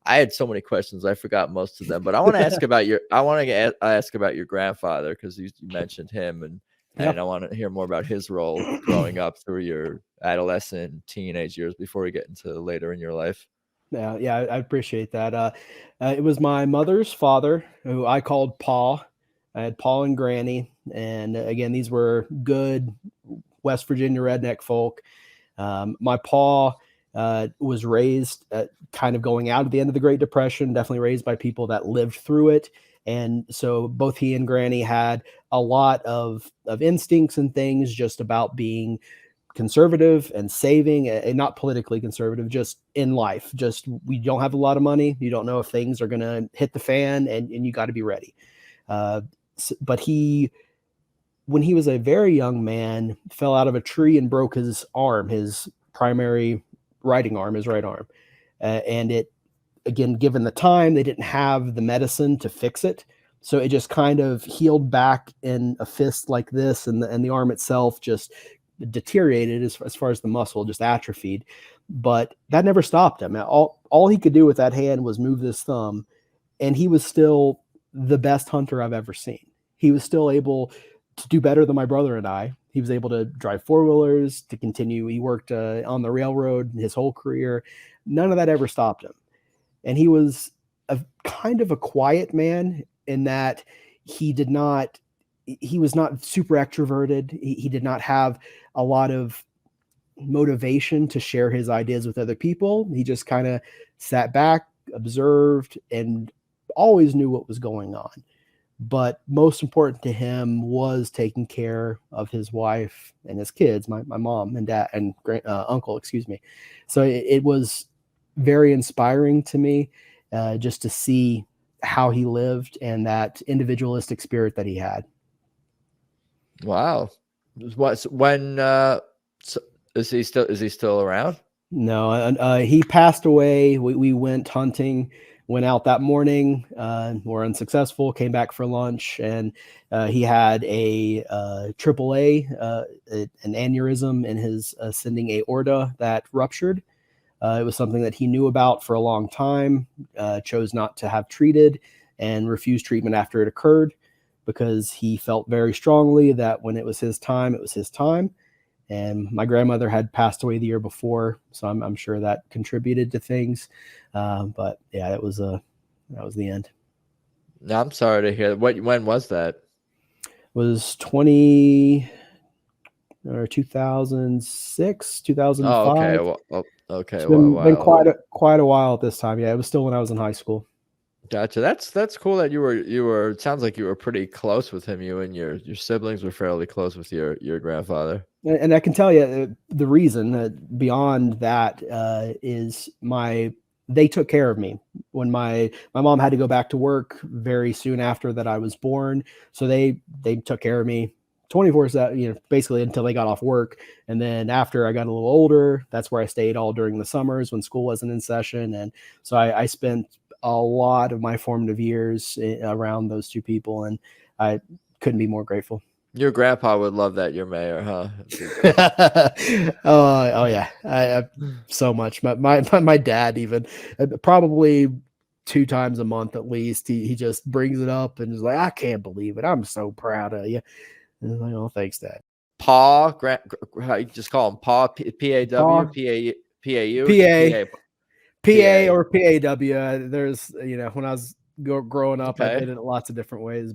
I had so many questions. I forgot most of them, but I want to ask about your grandfather, because you mentioned him, and I want to hear more about his role growing up through your adolescent, teenage years before we get into later in your life. Yeah, I appreciate that. It was my mother's father, who I called Pa. I had Pa and Granny, and again, these were good West Virginia redneck folk. My Pa was raised kind of going out at the end of the Great Depression, definitely raised by people that lived through it. And so both he and Granny had a lot of instincts and things just about being conservative and saving, and not politically conservative, just in life. Just, we don't have a lot of money. You don't know if things are going to hit the fan, and you got to be ready. But when he was a very young man, fell out of a tree and broke his arm, his primary writing arm, his right arm. And it, again, given the time, they didn't have the medicine to fix it. So it just kind of healed back in a fist like this, and the arm itself just deteriorated as far as the muscle, just atrophied. But that never stopped him. All he could do with that hand was move this thumb, and he was still the best hunter I've ever seen. He was still able to do better than my brother and I. He was able to drive four-wheelers, to continue. He worked on the railroad his whole career. None of that ever stopped him. And he was a kind of a quiet man, in that he was not super extroverted. He did not have a lot of motivation to share his ideas with other people. He just kind of sat back, observed, and always knew what was going on. But most important to him was taking care of his wife and his kids, my mom and dad and uncle, excuse me. So it was very inspiring to me, just to see how he lived and that individualistic spirit that he had. Wow. When so is he still around? No, he passed away. We went hunting, went out that morning, were unsuccessful, came back for lunch, and he had a AAA, an aneurysm in his ascending aorta that ruptured. It was something that he knew about for a long time, chose not to have treated, and refused treatment after it occurred, because he felt very strongly that when it was his time, it was his time. And my grandmother had passed away the year before, so I'm sure that contributed to things. But yeah, that was the end. No, I'm sorry to hear that. When was that? It was 2006, 2005. Oh, okay. Well, okay. It's Well, been wow. quite a while at this time. Yeah, it was still when I was in high school. Gotcha. That's cool that you were. It sounds like you were pretty close with him. You and your siblings were fairly close with your grandfather. And I can tell you the reason beyond that is they took care of me when my mom had to go back to work very soon after that I was born. So they took care of me 24/7, basically until they got off work. And then after I got a little older, that's where I stayed all during the summers when school wasn't in session. And so I spent a lot of my formative years around those two people, and I couldn't be more grateful. Your grandpa would love that you're mayor, huh? Oh yeah, I so much. My dad even, probably 2 times a month at least, he just brings it up and is like, I can't believe it. I'm so proud of you. And I'm like, oh, thanks, Dad. Paw, how you just call him Paw, Paw. PAW, PAU, PA, PA. or PAW. There's, when I was growing up, I Okay. did it lots of different ways.